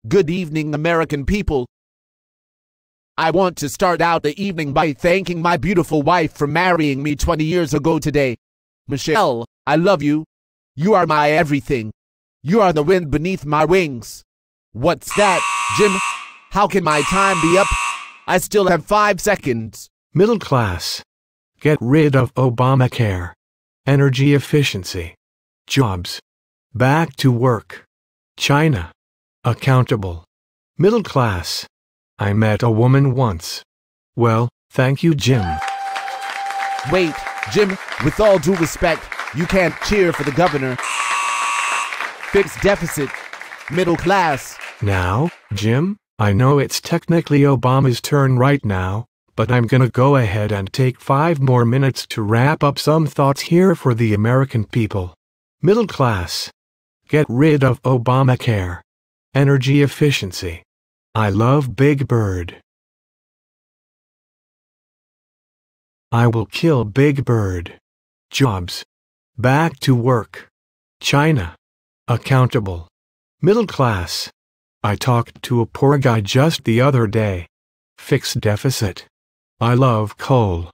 Good evening, American people. I want to start out the evening by thanking my beautiful wife for marrying me 20 years ago today. Michelle, I love you. You are my everything. You are the wind beneath my wings. What's that, Jim? How can my time be up? I still have 5 seconds. Middle class. Get rid of Obamacare. Energy efficiency. Jobs. Back to work. China. Accountable. Middle class. I met a woman once. Well, thank you, Jim. Wait, Jim, with all due respect, you can't cheer for the governor. Fixed deficit. Middle class. Now, Jim, I know it's technically Obama's turn right now, but I'm gonna go ahead and take 5 more minutes to wrap up some thoughts here for the American people. Middle class. Get rid of Obamacare. Energy efficiency. I love Big Bird. I will kill Big Bird. Jobs. Back to work. China. Accountable. Middle class. I talked to a poor guy just the other day. Fixed deficit. I love coal.